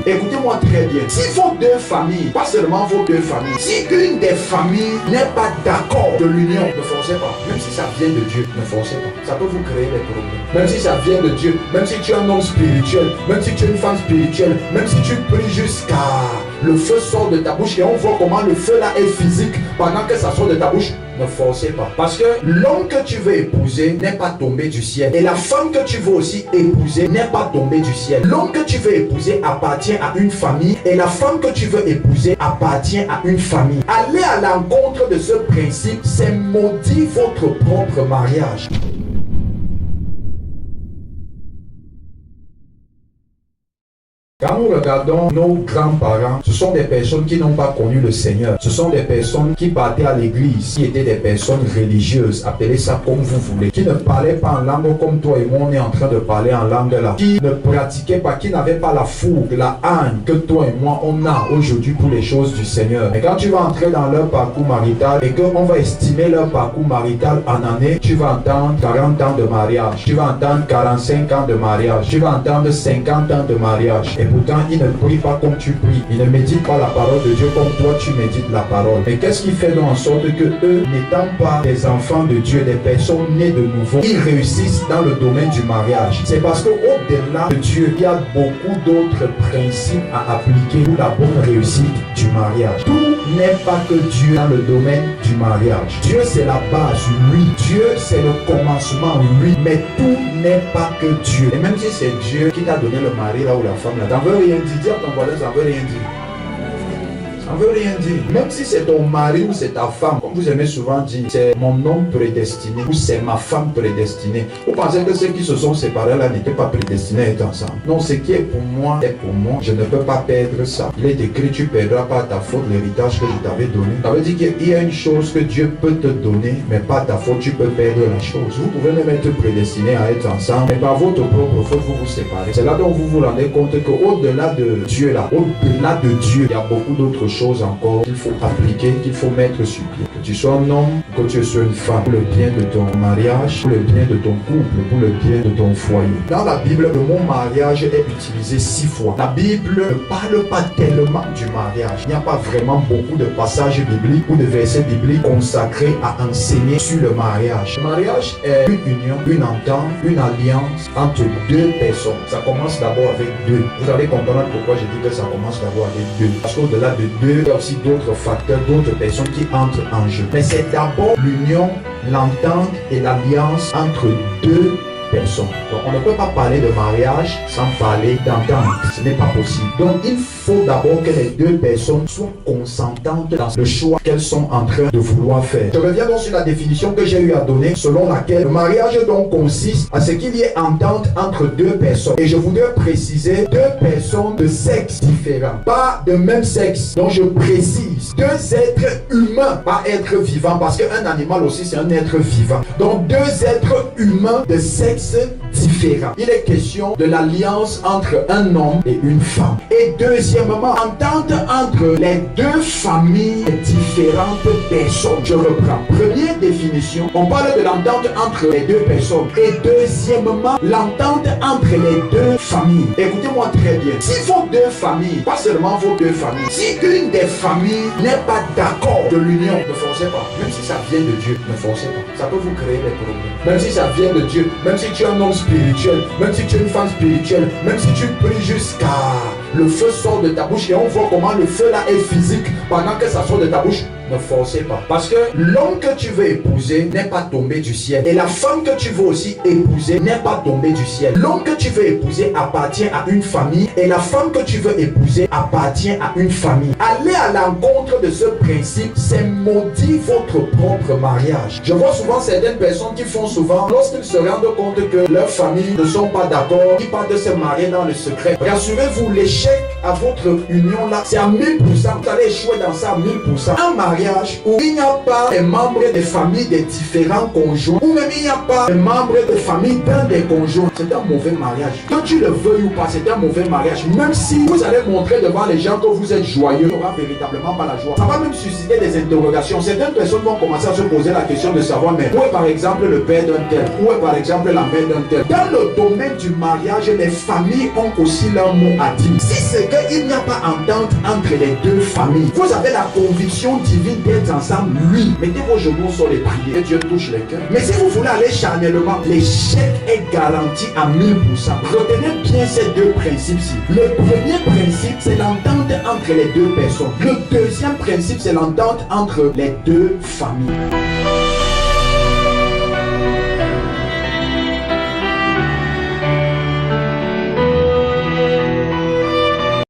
Écoutez-moi très bien. Si vos deux familles, pas seulement vos deux familles, si une des familles n'est pas d'accord de l'union, ne forcez pas. Même si ça vient de Dieu, ne forcez pas. Ça peut vous créer des problèmes. Même si ça vient de Dieu, même si tu es un homme spirituel, même si tu es une femme spirituelle, même si tu pries jusqu'à le feu sort de ta bouche et on voit comment le feu là est physique pendant que ça sort de ta bouche, ne forcez pas. Parce que l'homme que tu veux épouser n'est pas tombé du ciel. Et la femme que tu veux aussi épouser n'est pas tombée du ciel. L'homme que tu veux épouser appartient à une famille et la femme que tu veux épouser appartient à une famille. Allez à l'encontre de ce principe, c'est maudit votre propre mariage. Quand nous regardons nos grands-parents, ce sont des personnes qui n'ont pas connu le Seigneur. Ce sont des personnes qui partaient à l'église, qui étaient des personnes religieuses, appelez ça comme vous voulez, qui ne parlaient pas en langue comme toi et moi on est en train de parler en langue là, qui ne pratiquaient pas, qui n'avaient pas la fougue, la haine que toi et moi on a aujourd'hui pour les choses du Seigneur. Et quand tu vas entrer dans leur parcours marital et qu'on va estimer leur parcours marital en année, tu vas entendre 40 ans de mariage, tu vas entendre 45 ans de mariage, tu vas entendre 50 ans de mariage. Et pourtant, ils ne prient pas comme tu pries. Ils ne méditent pas la parole de Dieu comme toi tu médites la parole. Et qu'est-ce qui fait donc en sorte que eux, n'étant pas des enfants de Dieu, des personnes nées de nouveau, ils réussissent dans le domaine du mariage? C'est parce qu'au-delà de Dieu, il y a beaucoup d'autres principes à appliquer pour la bonne réussite du mariage. Tout n'est pas que Dieu dans le domaine du mariage. Dieu, c'est la base, lui. Dieu, c'est le commencement, lui. Mais tout n'est pas que Dieu. Et même si c'est Dieu qui t'a donné le mari là ou la femme là, ça ne veut rien dire. Dis à ton voisin, ça ne veut rien dire. Ça ne veut rien dire. Même si c'est ton mari ou c'est ta femme, comme vous aimez souvent dire, c'est mon homme prédestiné ou c'est ma femme prédestinée. Vous pensez que ceux qui se sont séparés là n'étaient pas prédestinés à être ensemble? Non, ce qui est pour moi est pour moi. Je ne peux pas perdre ça. Il est écrit, tu ne perdras pas à ta faute l'héritage que je t'avais donné. Ça veut dire qu'il y a une chose que Dieu peut te donner, mais pas à ta faute, tu peux perdre la chose. Vous pouvez même être prédestinés à être ensemble, mais par votre propre faute, vous vous séparez. C'est là dont vous vous rendez compte qu'au-delà de Dieu là, au-delà de Dieu, il y a beaucoup d'autres choses encore qu'il faut appliquer, qu'il faut mettre sur pied. Que tu sois un homme, que tu sois une femme, pour le bien de ton mariage, pour le bien de ton couple, pour le bien de ton foyer. Dans la Bible, le mot mariage est utilisé 6 fois. La Bible ne parle pas tellement du mariage. Il n'y a pas vraiment beaucoup de passages bibliques ou de versets bibliques consacrés à enseigner sur le mariage. Le mariage est une union, une entente, une alliance entre deux personnes. Ça commence d'abord avec deux. Vous allez comprendre pourquoi je dis que ça commence d'abord avec deux. Parce qu'au-delà de deux, il y a aussi d'autres facteurs, d'autres personnes qui entrent en jeu. Mais c'est d'abord l'union, l'entente et l'alliance entre deux personnes. Donc on ne peut pas parler de mariage sans parler d'entente. Ce n'est pas possible. Donc il faut d'abord que les deux personnes soient consentantes dans le choix qu'elles sont en train de vouloir faire. Je reviens donc sur la définition que j'ai eu à donner, selon laquelle le mariage donc consiste à ce qu'il y ait entente entre deux personnes. Et je voudrais préciser deux personnes de sexe différents, pas de même sexe. Donc je précise, deux êtres humains, pas êtres vivants, parce qu'un animal aussi c'est un être vivant. Donc deux êtres humains de sexe différents. Il est question de l'alliance entre un homme et une femme. Et deuxièmement, entente entre les deux familles différentes personnes. Je reprends. Première définition, on parle de l'entente entre les deux personnes. Et deuxièmement, l'entente entre les deux familles. Écoutez-moi très bien. Si vos deux familles, pas seulement vos deux familles, si une des familles n'est pas d'accord de l'union, ne forcez pas. Même si ça vient de Dieu, ne forcez pas. Ça peut vous créer des problèmes. Même si ça vient de Dieu, même si tu es un homme spirituel, même si tu es une femme spirituelle, même si tu pries jusqu'à le feu sort de ta bouche et on voit comment le feu là est physique pendant que ça sort de ta bouche, ne forcez pas. Parce que l'homme que tu veux épouser n'est pas tombé du ciel. Et la femme que tu veux aussi épouser n'est pas tombée du ciel. L'homme que tu veux épouser appartient à une famille et la femme que tu veux épouser appartient à une famille. Allez à l'encontre de ce principe, c'est maudit votre propre mariage. Je vois souvent certaines personnes qui font souvent, lorsqu'ils se rendent compte que leurs familles ne sont pas d'accord, ils partent de se marier dans le secret. Rassurez-vous, l'échec à votre union là, c'est à 1000%. Vous allez échouer dans ça à 1000%. Un mariage où il n'y a pas des membres des familles des différents conjoints, ou même il n'y a pas des membres de famille d'un des conjoints, c'est un mauvais mariage. Que tu le veuilles ou pas, c'est un mauvais mariage. Même si vous allez montrer devant les gens que vous êtes joyeux, il n'y aura véritablement pas la joie. Ça va même susciter des interrogations. Certaines personnes vont commencer à se poser la question de savoir, mais où est par exemple le père d'un tel? Où est par exemple la mère d'un tel? Dans le domaine du mariage, les familles ont aussi leur mot à dire. Si ce c'est qu'il n'y a pas entente entre les deux familles. Vous avez la conviction divine d'être ensemble, oui. Mettez vos genoux sur les prières et Dieu touche les cœurs. Mais si vous voulez aller charnellement, l'échec est garanti à 1000%. Retenez bien ces deux principes-ci. Le premier principe, c'est l'entente entre les deux personnes. Le deuxième principe, c'est l'entente entre les deux familles.